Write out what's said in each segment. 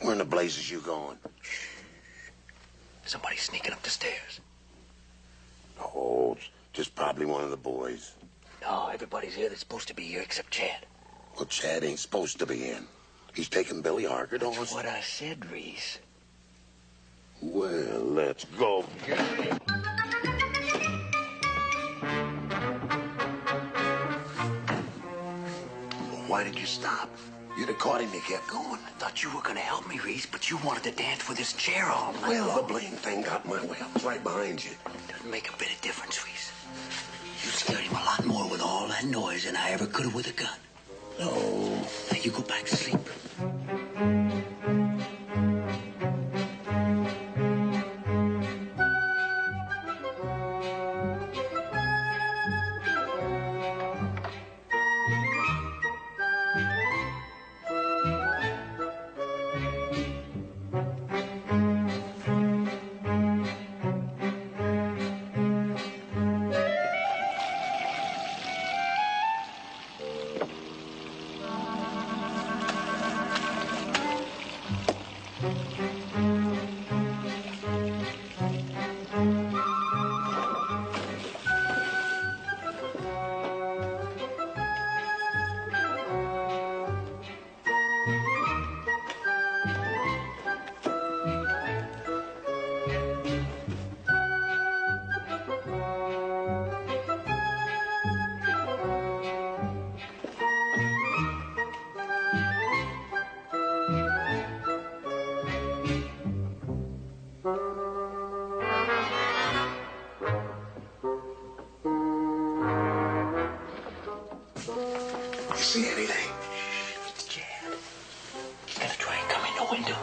Where in the blazes you going? Somebody's sneaking up the stairs. Oh, just probably one of the boys. No, everybody's here that's supposed to be here except Chad. Well, Chad ain't supposed to be in. He's taking Billy Harker to That's what I said, Reese. Well, let's go. Why did you stop? You'd have caught him if you kept going. I thought you were going to help me, Reese, but you wanted to dance with this chair all night Well, long. the blame thing got in my way. I was right behind you. Doesn't make a bit of difference, Reese. You scared him a lot more with all that noise than I ever could have with a gun. No. Now you go back to sleep. See anything? It's Chad. He's gonna try and come in the window.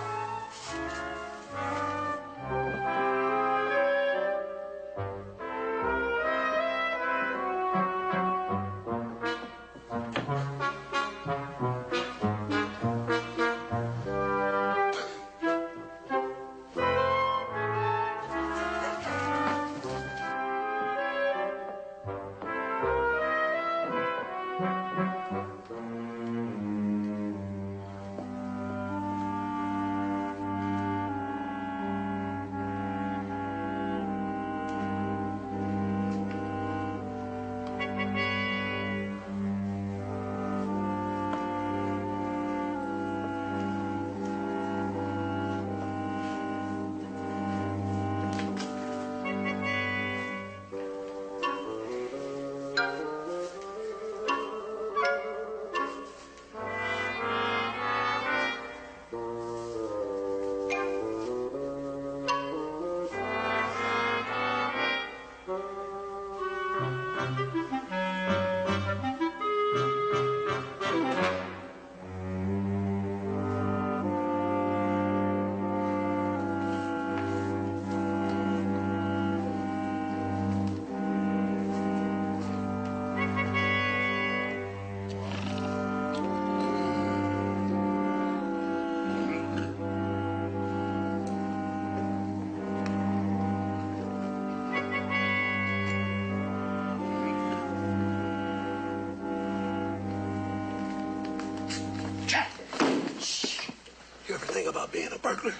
You ever think about being a burglar?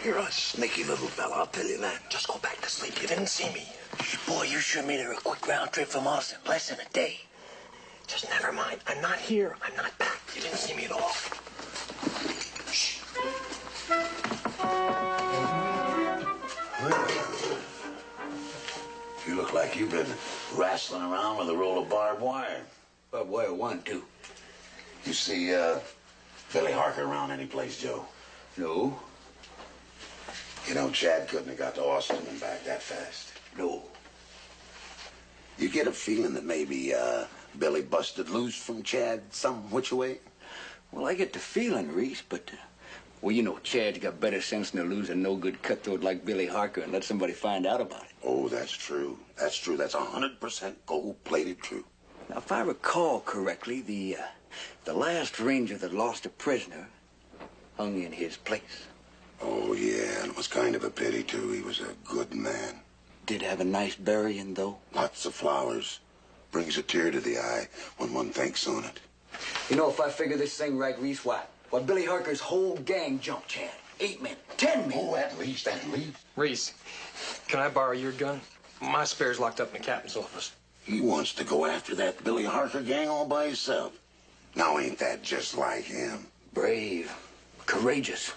You're a sneaky little fella, I'll tell you that. Just go back to sleep. You didn't see me. Boy, you sure made her a quick round trip from Austin. Less than a day. Just never mind. I'm not here. I'm not back. You didn't see me at all. Shh. You look like you've been wrestling around with a roll of barbed wire. Barbed wire 1, 2. You see, Billy Harker around any place, Joe? No. You know, Chad couldn't have got to Austin and back that fast. No. You get a feeling that maybe, Billy busted loose from Chad some which way? Well, I get the feeling, Reese, but, well, you know, Chad's got better sense than to lose a no-good cutthroat like Billy Harker and let somebody find out about it. Oh, that's true. That's true. That's 100% gold-plated true. Now, if I recall correctly, the last ranger that lost a prisoner hung in his place. Oh, yeah, and it was kind of a pity, too. He was a good man. Did have a nice burying, though. Lots of flowers. Brings a tear to the eye when one thinks on it. You know, if I figure this thing right, Reese, what? Well, Billy Harker's whole gang jumped, Chad. 8 men, 10 men. Oh, at least. Reese, can I borrow your gun? My spare's locked up in the captain's office. He wants to go after that Billy Harker gang all by himself. Now, ain't that just like him? Brave, courageous.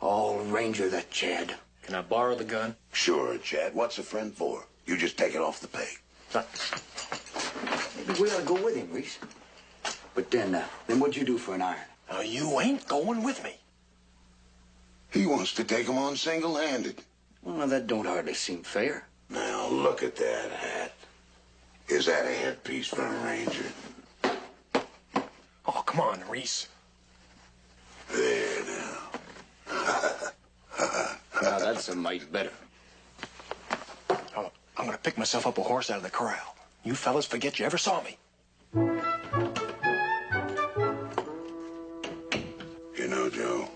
All Ranger, that Chad. Can I borrow the gun? Sure, Chad. What's a friend for? You just take it off the peg. Maybe we ought to go with him, Reese. But then what'd you do for an iron? You ain't going with me. He wants to take him on single-handed. Well, that don't hardly seem fair. Now, look at that hat. Is that a headpiece for a ranger? Oh, come on, Reese. There now. Now, that's a mite better. Oh, I'm gonna pick myself up a horse out of the corral. You fellas forget you ever saw me. You know, Joe,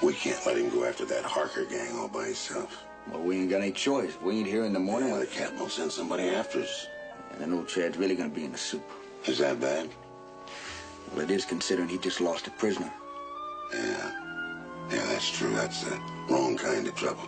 we can't let him go after that Harker gang all by himself. Well, we ain't got any choice. We ain't here in the morning. Yeah, the captain will send somebody after us. And then old Chad's really gonna be in the soup. Is that bad? Well, it is, considering he just lost a prisoner. Yeah. Yeah, that's true. That's the wrong kind of trouble.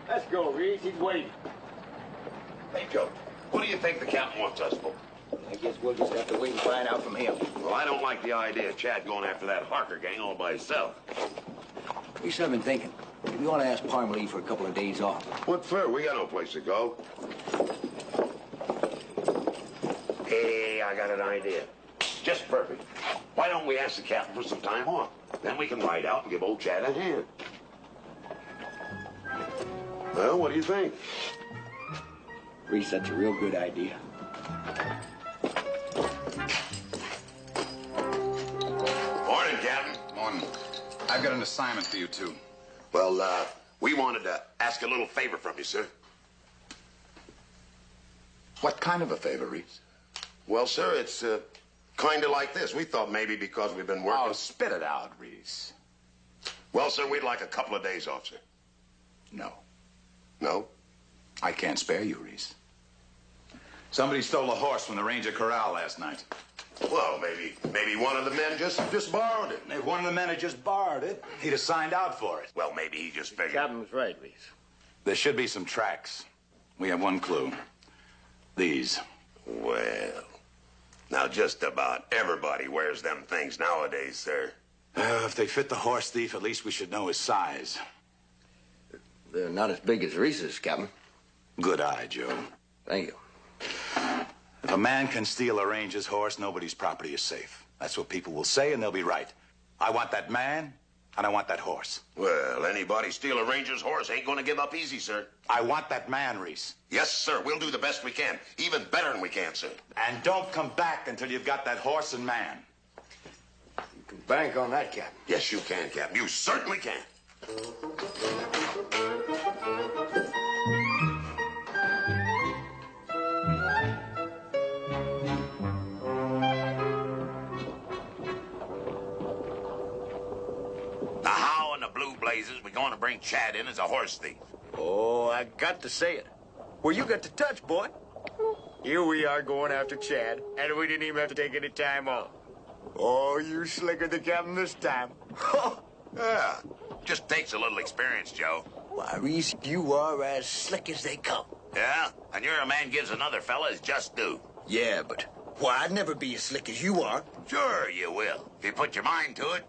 Let's go, Reese. He's waiting. Hey, Joe, what do you think the captain wants us for? I guess we'll just have to wait and find out from him. Well, I don't like the idea of Chad going after that Harker gang all by himself. Reese, I've been thinking. We ought to ask Parmalee for a couple of days off. What for? We got no place to go. Hey, I got an idea. Just perfect. Why don't we ask the captain for some time off? Then we can ride out and give old Chad a hand. Well, what do you think? Reese, that's a real good idea. Morning, Captain. Morning. I've got an assignment for you two. Well, we wanted to ask a little favor from you, sir. What kind of a favor, Reese? Well, sir, it's kind of like this. We thought maybe because we've been working... Oh, spit it out, Reese. Well, sir, we'd like a couple of days off, sir. No. No? I can't spare you, Reese. Somebody stole a horse from the Ranger Corral last night. Well, maybe one of the men just borrowed it. If one of the men had just borrowed it, he'd have signed out for it. Well, maybe he just figured... Captain's right, Reese. There should be some tracks. We have one clue. These. Well, now just about everybody wears them things nowadays, sir. If they fit the horse thief, at least we should know his size. They're not as big as Reese's, Captain. Good eye, Joe. Thank you. If a man can steal a ranger's horse, nobody's property is safe. That's what people will say, and they'll be right. I want that man, and I want that horse. Well, anybody steal a ranger's horse ain't gonna give up easy, sir. I want that man, Reese. Yes, sir. We'll do the best we can. Even better than we can, sir. And don't come back until you've got that horse and man. You can bank on that, Captain. Yes, you can, Captain. You certainly can. Now, how in the blue blazes we going to bring Chad in as a horse thief? Oh, I got to say it. Well, you got the touch, boy. Here we are going after Chad, and we didn't even have to take any time off. Oh, you slicker the captain this time. Yeah, just takes a little experience, Joe. Why, Reese, you are as slick as they come. Yeah, and you're a man gives another fella his just due. Yeah, but why, I'd never be as slick as you are. Sure you will, if you put your mind to it.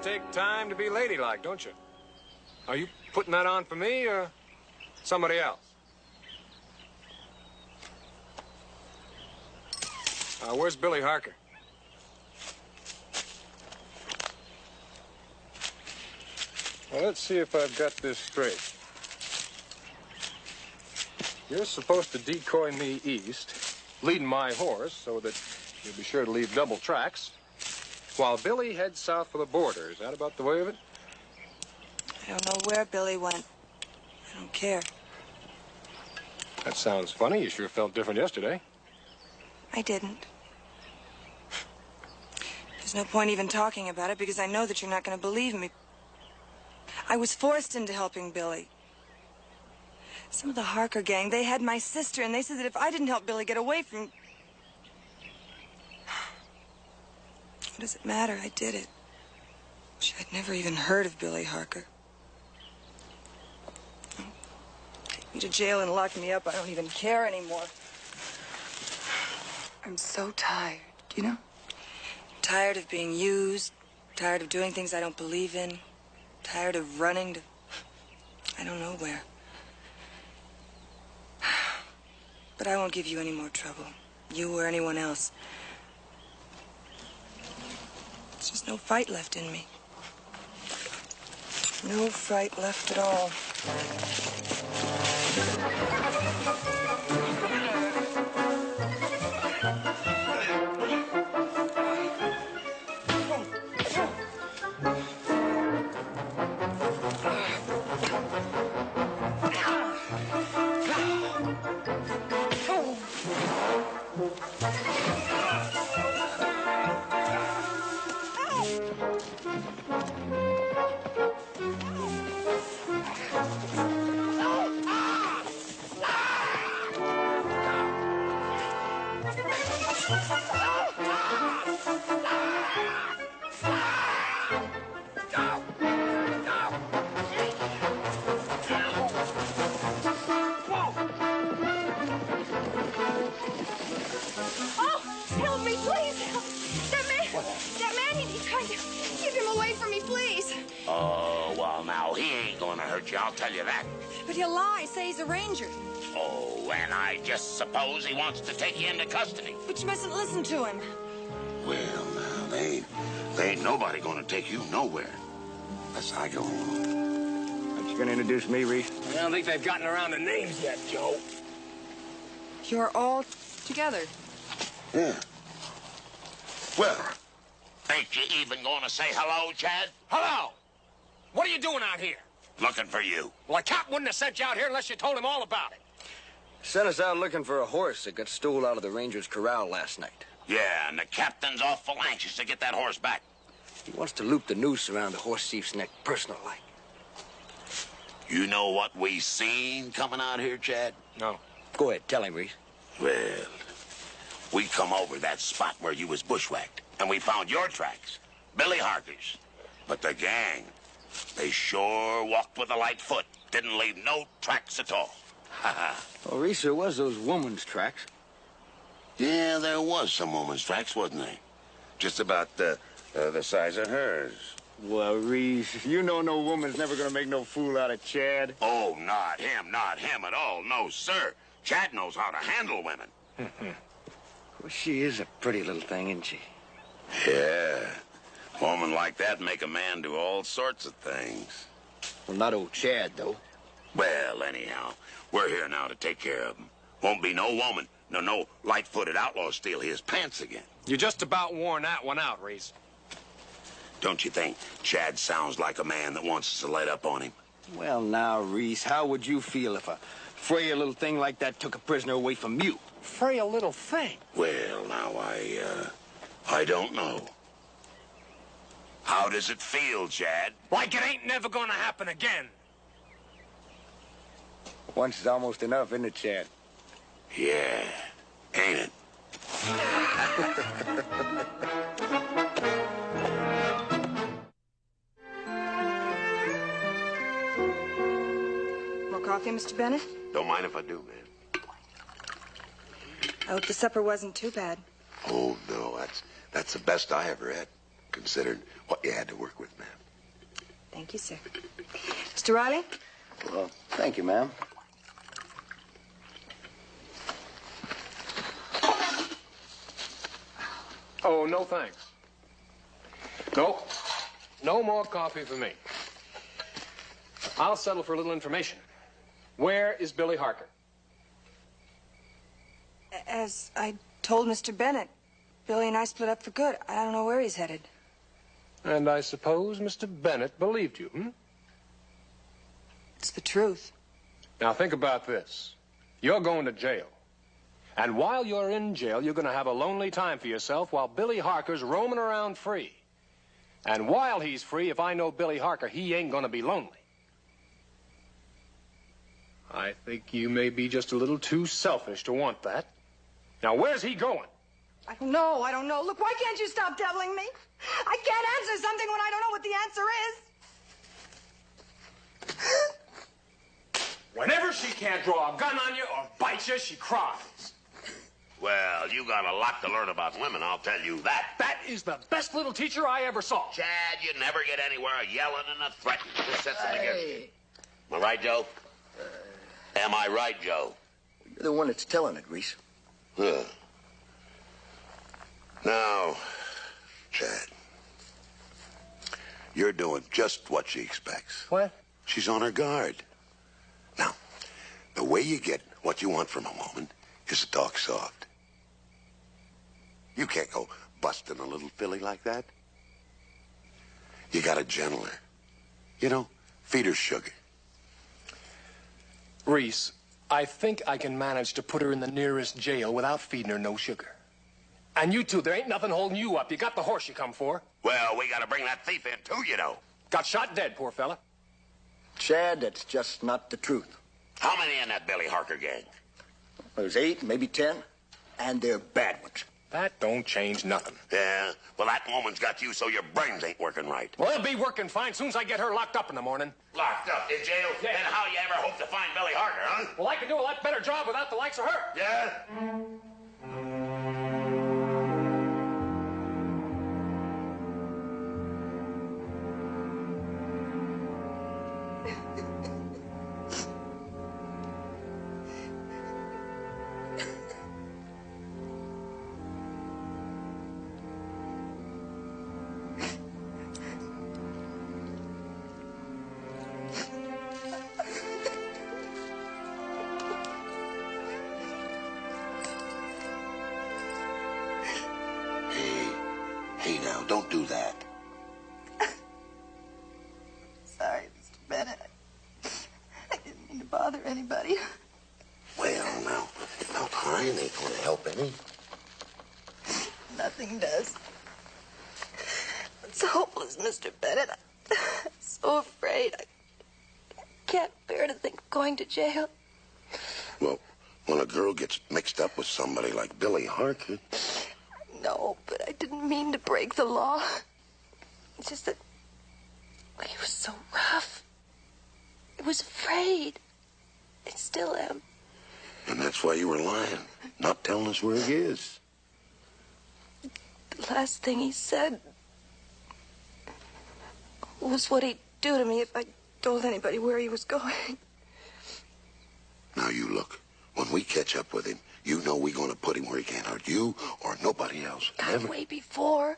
take time to be ladylike, don't you? Are you putting that on for me or somebody else? Where's Billy Harker? Well, let's see if I've got this straight. You're supposed to decoy me east, leading my horse so that you'll be sure to leave double tracks, while Billy heads south for the border. Is that about the way of it? I don't know where Billy went. I don't care. That sounds funny. You sure felt different yesterday. I didn't. There's no point even talking about it because I know that you're not going to believe me. I was forced into helping Billy. Some of the Harker gang, they had my sister, and they said that if I didn't help Billy get away from... What does it matter? I did it. Wish I'd never even heard of Billy Harker. Take me to jail and lock me up. I don't even care anymore. I'm so tired, you know? Tired of being used, tired of doing things I don't believe in, tired of running to I don't know where. But I won't give you any more trouble, you or anyone else. There's just no fight left in me. No fight left at all. I'll tell you that. But he'll lie, say he's a ranger. Oh, and I just suppose he wants to take you into custody. But you mustn't listen to him. Well, now, they ain't nobody gonna take you nowhere. Unless I go on. Aren't you gonna introduce me, Reese? I don't think they've gotten around the names yet, Joe. You're all together. Yeah. Well, ain't you even gonna say hello, Chad? Hello! What are you doing out here? Looking for you. Well, a cop wouldn't have sent you out here unless you told him all about it. Sent us out looking for a horse that got stole out of the Ranger's corral last night. Yeah, and the captain's awful anxious to get that horse back. He wants to loop the noose around the horse thief's neck, personal-like. You know what we seen coming out here, Chad? No. Go ahead, tell him, Reese. Well, we come over that spot where you was bushwhacked, and we found your tracks, Billy Harker's. But the gang, they sure walked with a light foot. Didn't leave no tracks at all. Well, Reese, there was those woman's tracks. Yeah, there was some woman's tracks, wasn't there? Just about the size of hers. Well, Reese, you know no woman's never gonna make no fool out of Chad. Oh, not him at all. No, sir. Chad knows how to handle women. Well, she is a pretty little thing, isn't she? Yeah. A woman like that make a man do all sorts of things. Well, not old Chad, though. Well, anyhow, we're here now to take care of him. Won't be no woman, no light-footed outlaw steal his pants again. You just about worn that one out, Reese. Don't you think Chad sounds like a man that wants us to let up on him? Well, now, Reese, how would you feel if a frail little thing like that took a prisoner away from you? Frail little thing. Well, now, I don't know. How does it feel, Chad? Like it ain't never gonna happen again. Once is almost enough, isn't it, Chad? Yeah, ain't it? More coffee, Mr. Bennett? Don't mind if I do, man. I hope the supper wasn't too bad. Oh, no, that's the best I ever had. considering what you had to work with, ma'am. Thank you, sir. Mr. Riley? Well, thank you, ma'am. Oh, no thanks. No. No more coffee for me. I'll settle for a little information. Where is Billy Harker? As I told Mr. Bennett, Billy and I split up for good. I don't know where he's headed. And I suppose Mr. Bennett believed you, hmm? It's the truth. Now, think about this. You're going to jail. And while you're in jail, you're going to have a lonely time for yourself while Billy Harker's roaming around free. And while he's free, if I know Billy Harker, he ain't going to be lonely. I think you may be just a little too selfish to want that. Now, where's he going? I don't know. Look, why can't you stop deviling me? I can't answer something when I don't know what the answer is. Whenever she can't draw a gun on you or bite you, she cries. Well, you got a lot to learn about women, I'll tell you that. That is the best little teacher I ever saw. Chad, you never get anywhere yelling and a threatening. This sets them against you. Am I right, Joe? Am I right, Joe? You're the one that's telling it, Reese. Huh. Now, Chad, you're doing just what she expects. What? She's on her guard. Now, the way you get what you want from a woman is to talk soft. You can't go busting a little filly like that. You gotta gentle her. You know, feed her sugar. Reese, I think I can manage to put her in the nearest jail without feeding her no sugar. And you two, there ain't nothing holding you up. You got the horse you come for. Well, we gotta bring that thief in, too, you know. Got shot dead, poor fella. Chad, that's just not the truth. How many in that Billy Harker gang? There's 8, maybe 10, and they're bad ones. That don't change nothing. Yeah, well, that woman's got you so your brains ain't working right. Well, it'll be working fine soon as I get her locked up in the morning. Locked up in jail? Yeah. Then how you ever hope to find Billy Harker, huh? Well, I can do a lot better job without the likes of her. Yeah? Hey, now, don't do that. Sorry, Mr. Bennett. I didn't mean to bother anybody. Well, now crying ain't gonna help any. Nothing does. It's hopeless, Mr. Bennett. I'm so afraid. I can't bear to think of going to jail. Well, when a girl gets mixed up with somebody like Billy Harker... No, but I didn't mean to break the law. It's just that he was so rough. I was afraid. I still am. And that's why you were lying, not telling us where he is. The last thing he said was what he'd do to me if I told anybody where he was going. Now you look. When we catch up with him, you know we're gonna put him where he can't hurt you or nobody else. Not way before.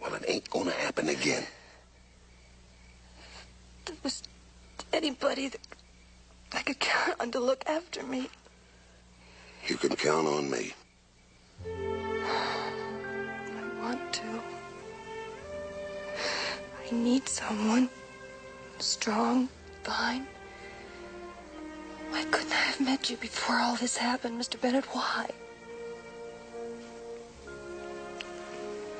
Well, it ain't gonna happen again. There was anybody that I could count on to look after me. You can count on me. I want to. I need someone strong, fine. Why couldn't I have met you before all this happened, Mr. Bennett? Why?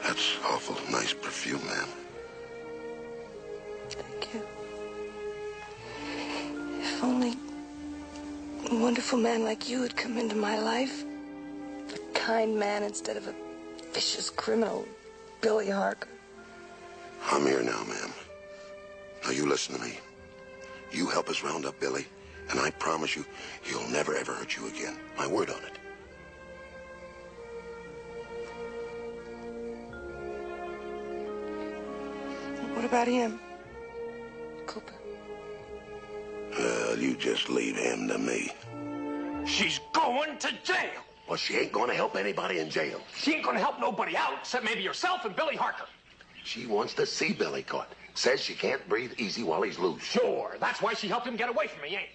That's awful nice perfume, ma'am. Thank you. If only a wonderful man like you had come into my life. A kind man instead of a vicious criminal, Billy Harker. I'm here now, ma'am. Now you listen to me. You help us round up Billy, and I promise you, he'll never ever hurt you again. My word on it. about him? Cooper. Well, you just leave him to me. She's going to jail. Well, she ain't gonna help anybody in jail. She ain't gonna help nobody out except maybe yourself and Billy Harker. She wants to see Billy caught. Says she can't breathe easy while he's loose. Sure, that's why she helped him get away from me, ain't it?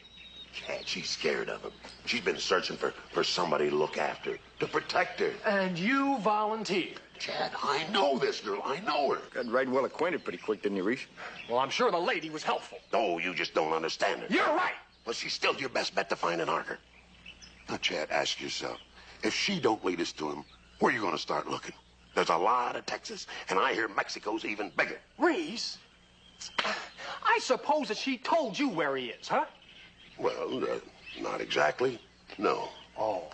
Chad, she's scared of him. She's been searching for somebody to look after her, to protect her. And you volunteered. Chad, I know this girl. I know her. Got right well acquainted pretty quick, didn't you, Reese? Well, I'm sure the lady was helpful. Oh, you just don't understand her. You're right. Well, she's still your best bet to find an Harker. Now, Chad, ask yourself, if she don't lead us to him, where are you going to start looking? There's a lot of Texas, and I hear Mexico's even bigger. Reese, I suppose that she told you where he is, huh? Well, not exactly. No. Oh,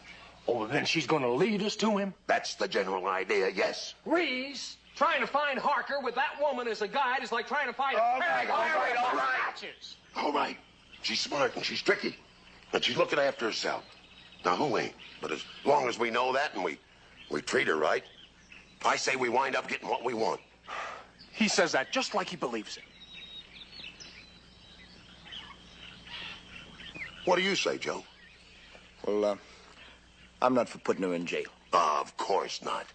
then she's going to lead us to him? That's the general idea, yes. Reese, trying to find Harker with that woman as a guide is like trying to find a pair of matches. All right. She's smart and she's tricky, but she's looking after herself. Now, who ain't? But as long as we know that and we treat her right, I say we wind up getting what we want. He says that just like he believes it. What do you say, Joe? Well, I'm not for putting her in jail. Of course not.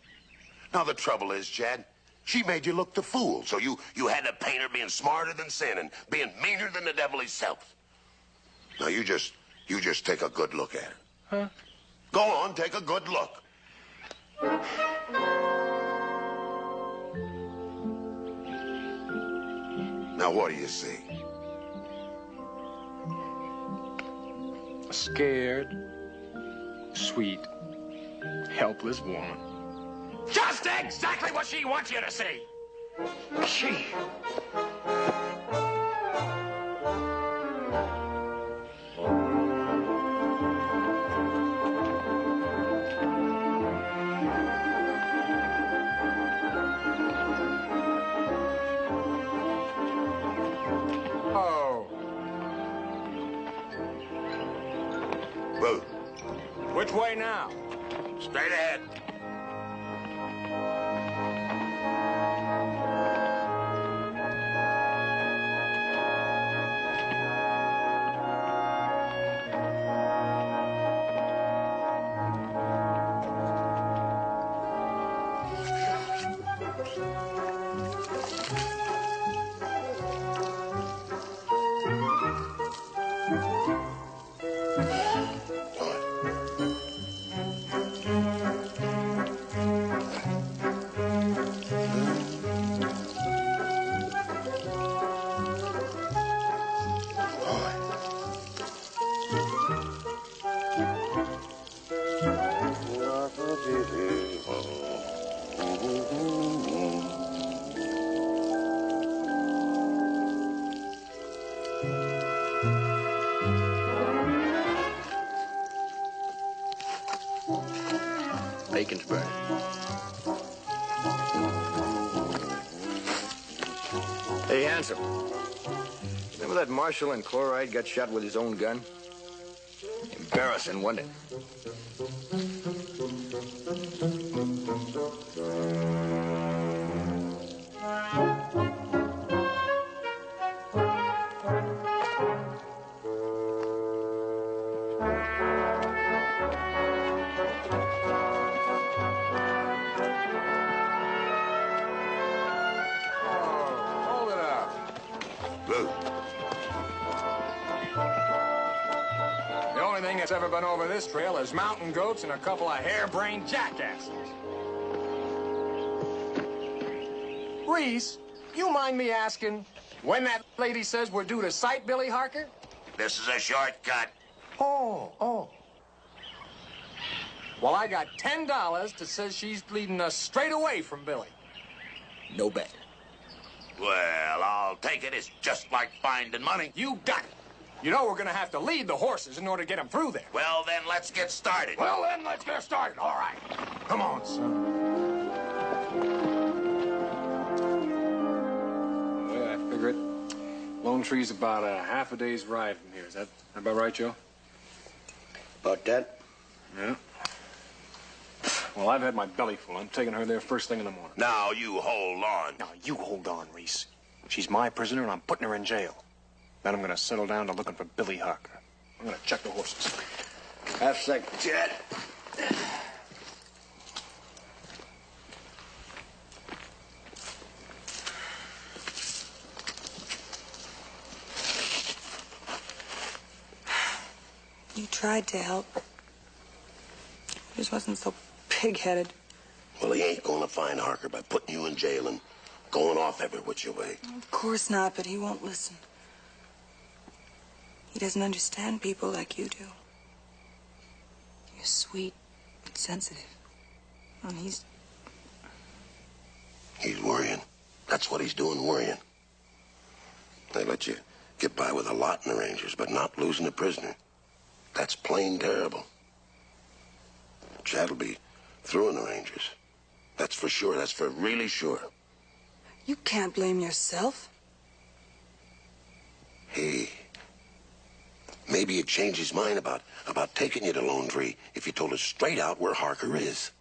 Now, the trouble is, Chad, she made you look the fool, so you had to paint her being smarter than sin and being meaner than the devil himself. Now, you just take a good look at her. Huh? Go on, take a good look. Now, what do you see? A scared, sweet, helpless woman. Just exactly what she wants you to see. She. Well, Which way now? Straight ahead. Bacon's burning. Hey, handsome. Remember that marshal in Chloride got shot with his own gun? Embarrassing, wasn't it? Hold it up. Blue. The only thing that's ever been over this trail is mountain goats and a couple of harebrained jackasses. Reese, you mind me asking when that lady says we're due to sight Billy Harker? This is a shortcut. Oh. Well, I got $10 that says she's leading us straight away from Billy. No bet. Well, I'll take it. It's just like finding money. You got it. You know we're gonna have to lead the horses in order to get them through there. Well, then let's get started. Well, then, let's get started. All right. Come on, son. The way I figure it, Lone Tree's about a half a day's ride from here. Is that about right, Joe? About that? Yeah. Well, I've had my belly full. I'm taking her there first thing in the morning. Now, you hold on. Now, you hold on, Reese. She's my prisoner, and I'm putting her in jail. Then I'm going to settle down to looking for Billy Harker. I'm going to check the horses. Half second, Chad. You tried to help. Just wasn't so pig-headed. Well, he ain't gonna find Harker by putting you in jail and going off every which way. Of course not, but he won't listen. He doesn't understand people like you do. You're sweet and sensitive. And he's worrying. That's what he's doing, worrying. They let you get by with a lot in the Rangers, but not losing a prisoner. That's plain terrible. Chad'll be through in the Rangers. That's for sure. That's for really sure. You can't blame yourself. Hey, maybe he'd change his mind about taking you to Lone Tree if you told us straight out where Harker is.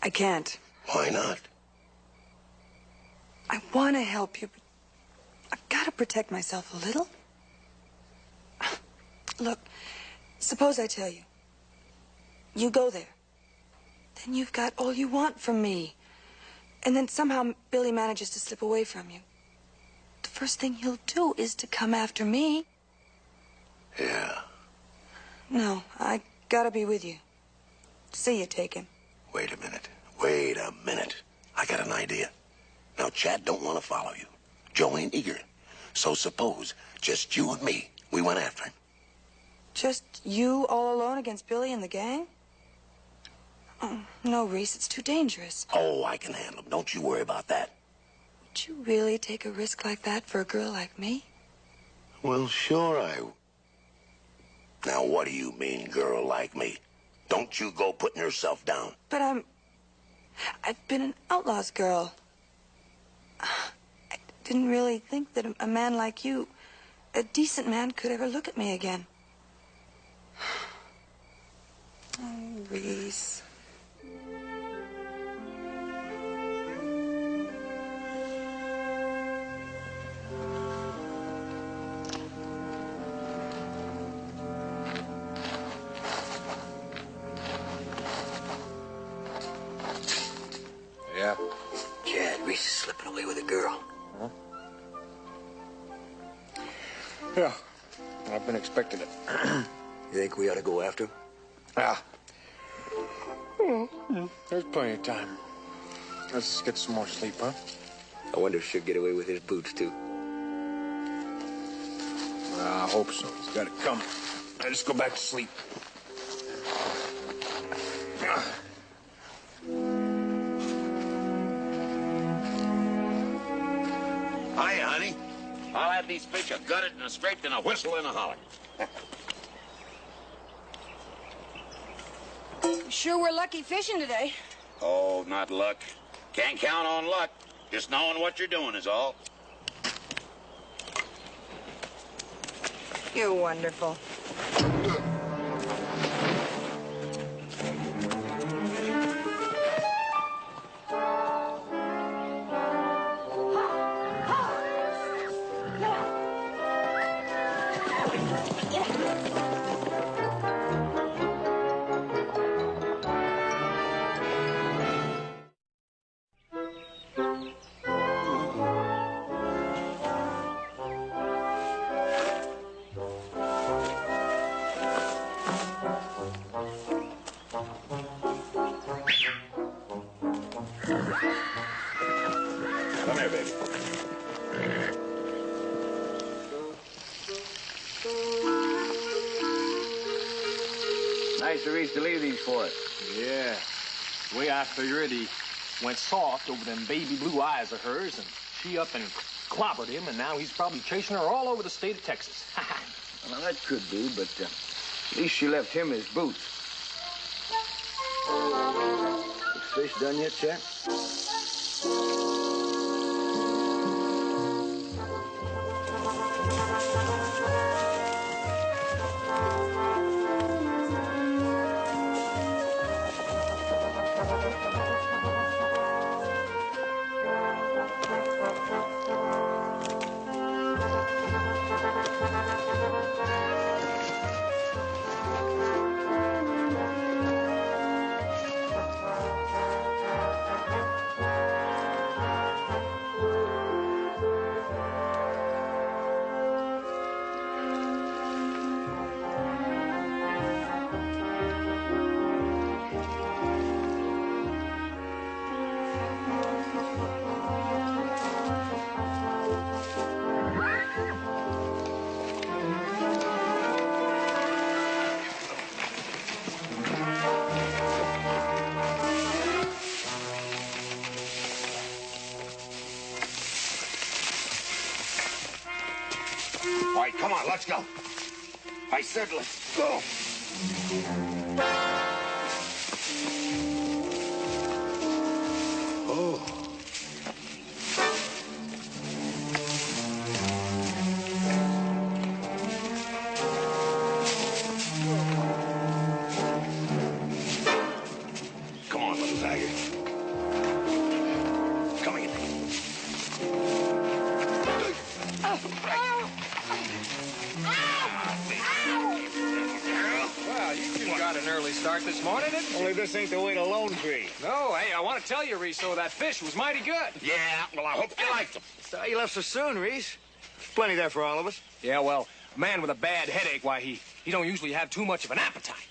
I can't. Why not? I want to help you, but I've got to protect myself a little. Look, suppose I tell you. You go there. Then you've got all you want from me. And then somehow Billy manages to slip away from you. The first thing he'll do is to come after me. Yeah. No, I gotta be with you. See you take him. Wait a minute. Wait a minute. I got an idea. Now, Chad don't want to follow you. Joe ain't eager. So suppose just you and me, we went after him. Just you all alone against Billy and the gang? Oh, no, Reese, it's too dangerous. Oh, I can handle him. Don't you worry about that. Would you really take a risk like that for a girl like me? Well, sure I... Now, what do you mean, girl like me? Don't you go putting yourself down. But I've been an outlaw's girl. I didn't really think that a man like you, a decent man, could ever look at me again. Oh, Reese. Yeah. Chad, Reese is slipping away with a girl. Huh? Yeah. I've been expecting it. You think we ought to go after him? Ah. Well, there's plenty of time. Let's get some more sleep, huh? I wonder if she'll get away with his boots, too. I hope so. He's got it coming. I just go back to sleep. Hi, honey. I'll have these fish a gutted and a scraped and a whistle and a holler. Sure we're lucky fishing today. Oh, not luck. Can't count on luck. Just knowing what you're doing is all. You're wonderful. Come here, baby. Nice of Reese to leave these for us. Yeah. The way I figure it, he went soft over them baby blue eyes of hers, and she up and clobbered him, and now he's probably chasing her all over the state of Texas. Well, that could be, but at least she left him his boots. Is fish done yet, Chad? All right, come on, let's go. I said let's go. Oh. Come on, little tiger. Come here. Well, you two got an early start this morning, didn't you? Only this ain't the way to Lone Tree. No, hey, I want to tell you, Riso, that fish was mighty good. Yeah, well, I hope you liked them. So you left so soon, Reese. Plenty there for all of us. Yeah, well, a man with a bad headache, why, he don't usually have too much of an appetite.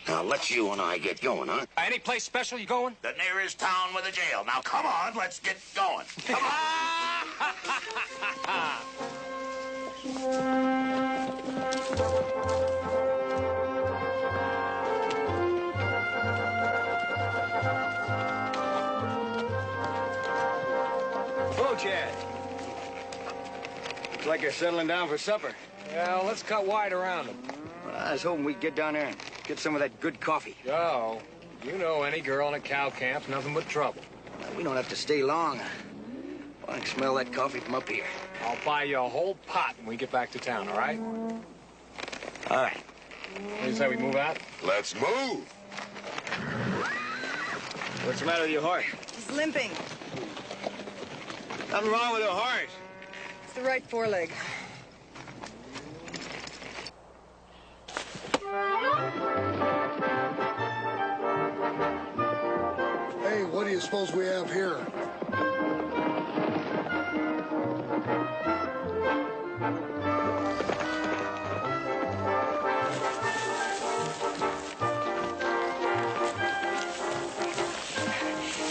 Now, let's you and I get going, huh? Any place special you going? The nearest town with a jail. Now, come on, let's get going. Come Hello, Chad. Looks like you're settling down for supper. Well, let's cut wide around him. Well, I was hoping we'd get down there and get some of that good coffee. Oh, you know any girl in a cow camp's nothing but trouble. We don't have to stay long. I can smell that coffee from up here. I'll buy you a whole pot when we get back to town, all right? All right. What do you say we move out? Let's move. What's the matter with your horse? He's limping. Nothing wrong with your horse. It's the right foreleg. Hey, what do you suppose we have here?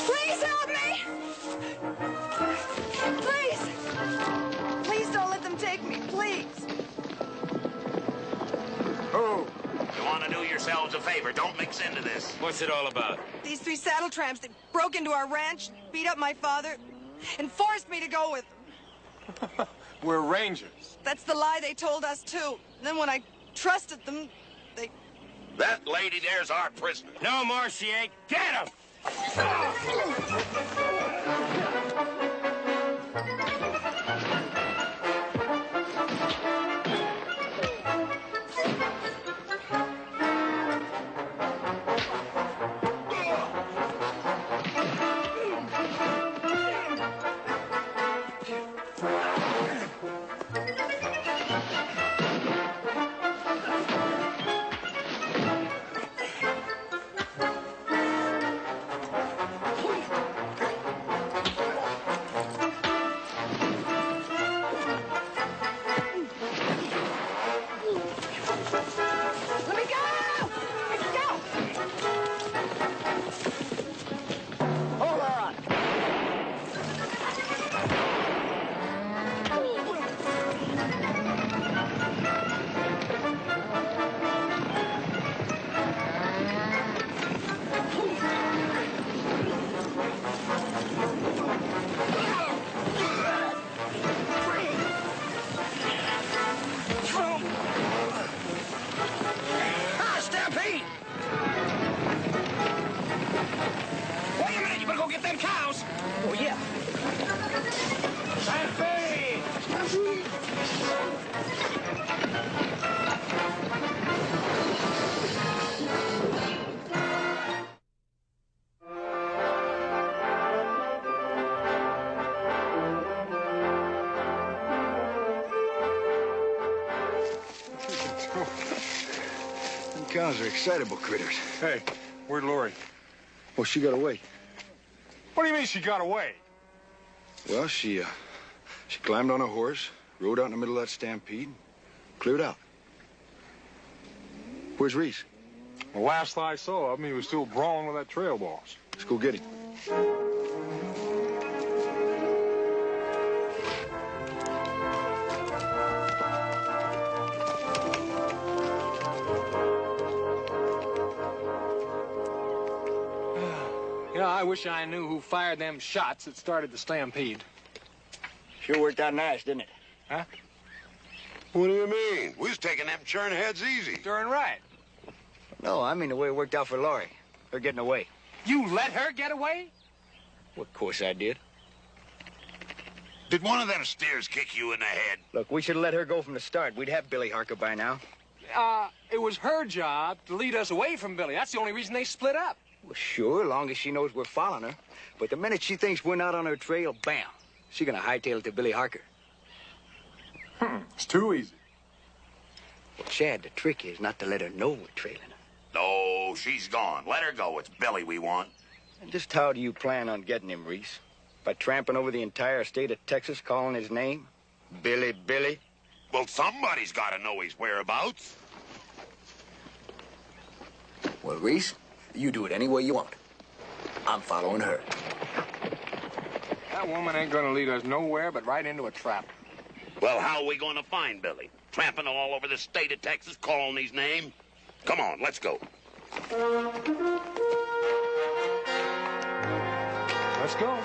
Please help me! Please! Please don't let them take me, please! Who? You want to do yourselves a favor. Don't mix into this. What's it all about? These three saddle tramps that broke into our ranch, beat up my father, and forced me to go with them. We're rangers. That's the lie they told us, too. And then when I trusted them, they... That lady there's our prisoner. No more, she ain't. Get him! Let me go! Let me go! Hold on. cows are excitable critters. Hey, where'd Lori? Well, she got away. What do you mean she got away? Well, she climbed on a horse, rode out in the middle of that stampede, cleared out. Where's Reese? The last I saw of him, he was still brawling with that trail boss. Let's go get him. You know, I wish I knew who fired them shots that started the stampede. Sure worked out nice, didn't it? Huh? What do you mean? We was taking them churn heads easy. Darn right. No, I mean the way it worked out for Laurie. Her getting away. You let her get away? Well, of course I did. Did one of them steers kick you in the head? Look, we should have let her go from the start. We'd have Billy Harker by now. It was her job to lead us away from Billy. That's the only reason they split up. Well, sure, long as she knows we're following her. But the minute she thinks we're not on her trail, bam, she's gonna hightail it to Billy Harker. It's too easy. Well, Chad, the trick is not to let her know we're trailing her. No, she's gone. Let her go. It's Billy we want. And just how do you plan on getting him, Reese? By tramping over the entire state of Texas calling his name? Billy, Billy? Well, somebody's got to know his whereabouts. Well, Reese, you do it any way you want. I'm following her. That woman ain't gonna lead us nowhere but right into a trap. Well, how are we going to find Billy? Tramping all over the state of Texas, calling his name? Come on, let's go. Let's go.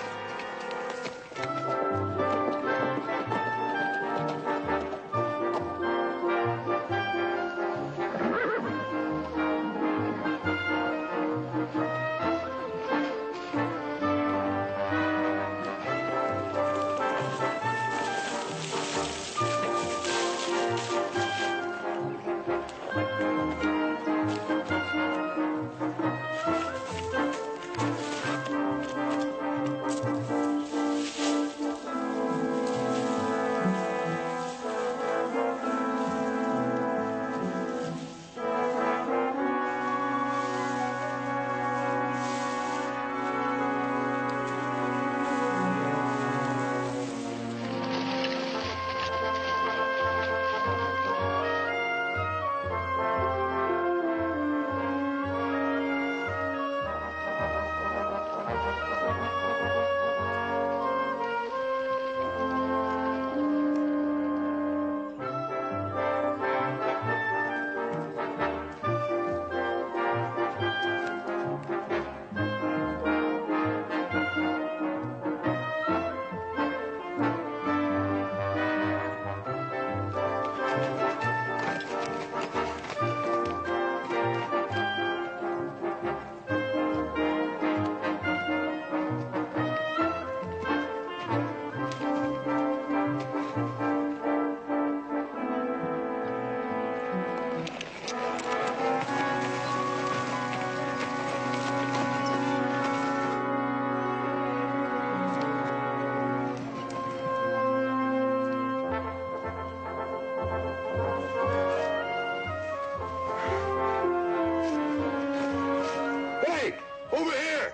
Over here!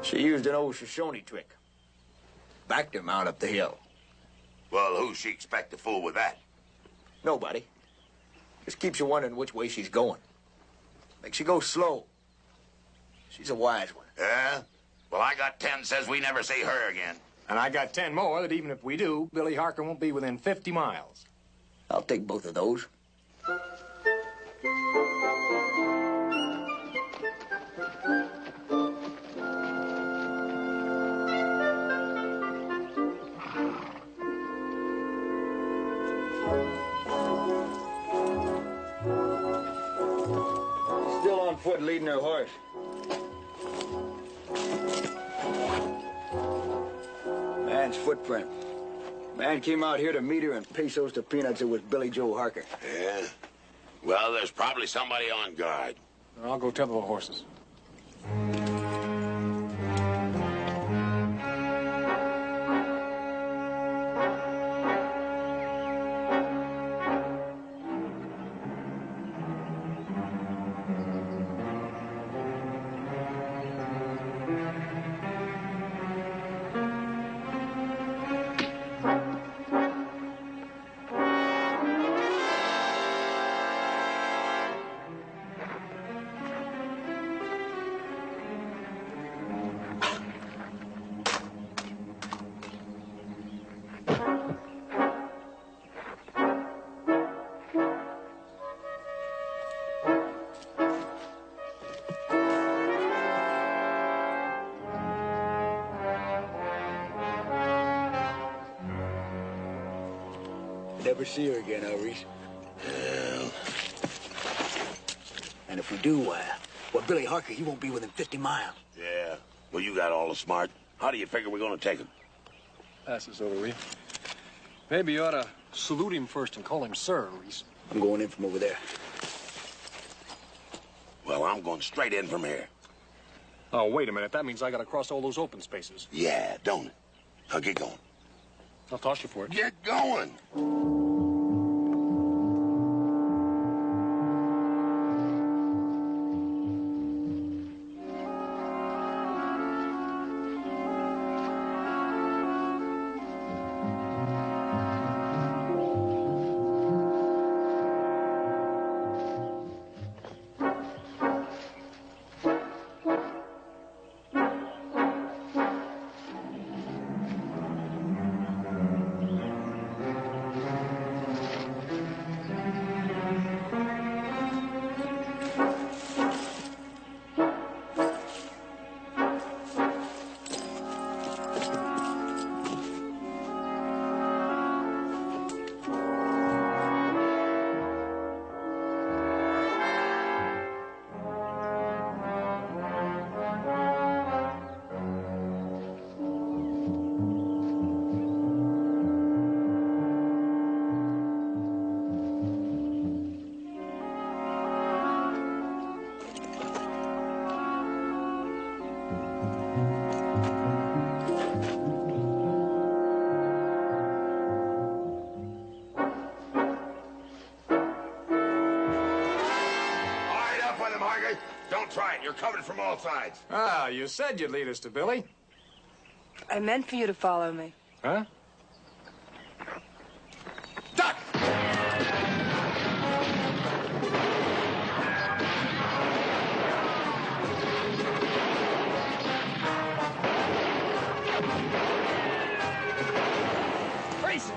She used an old Shoshone trick. Backed him out up the hill. Well, who's she expect to fool with that? Nobody. Just keeps you wondering which way she's going. Makes you go slow. She's a wise one. Yeah? Well, I got 10 says we never see her again. And I got 10 more that even if we do, Billy Harker won't be within 50 miles. I'll take both of those. foot leading her horse. Man's footprint. Man came out here to meet her, and pesos to peanuts, it was Billy Joe Harker. Yeah? Well, there's probably somebody on guard. I'll go tether the horses. Never see her again, huh, Reese? Well, And if we do, well, Billy Harker, he won't be within 50 miles. yeah. Well, you got all the smart. How do you figure we're going to take him? Pass this over, Reese. Maybe you ought to salute him first and call him sir, Reese. I'm going in from over there. Well, I'm going straight in from here. Oh, wait a minute. That means I got to cross all those open spaces. Yeah, don't it? Now get going. I'll toss you for it. Get going. Don't try it. You're covered from all sides. Ah, you said you'd lead us to Billy. I meant for you to follow me. Huh? Duck! Reese!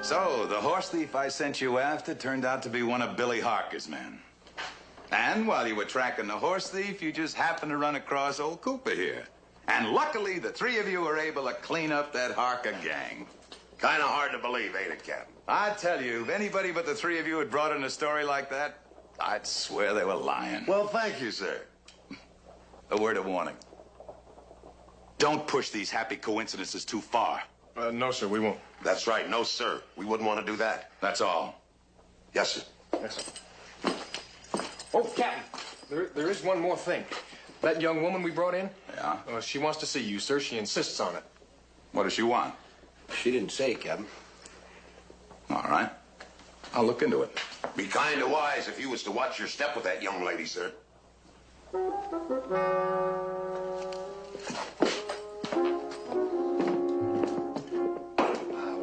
So, the horse thief I sent you after turned out to be one of Billy Harker's men. And while you were tracking the horse thief, you just happened to run across old Cooper here. And luckily, the three of you were able to clean up that Harker gang. Kind of hard to believe, ain't it, Captain? I tell you, if anybody but the three of you had brought in a story like that, I'd swear they were lying. Well, thank you, sir. A word of warning. Don't push these happy coincidences too far. No, sir, we won't. That's right. No, sir. We wouldn't want to do that. That's all. Yes, sir. Yes, sir. Oh, Captain, there is one more thing. That young woman we brought in? Yeah? She wants to see you, sir. She insists on it. What does she want? She didn't say, Captain. All right. I'll look into it. Be kind of wise if you was to watch your step with that young lady, sir. I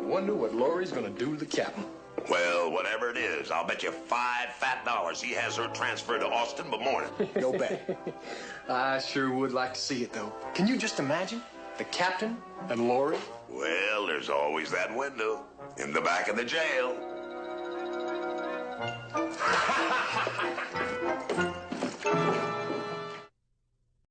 wonder what Laurie's gonna do to the captain. Well, whatever it is, I'll bet you $5 fat he has her transferred to Austin by morning. No bet. I sure would like to see it, though. Can you just imagine? The captain and Laurie? Well, there's always that window in the back of the jail.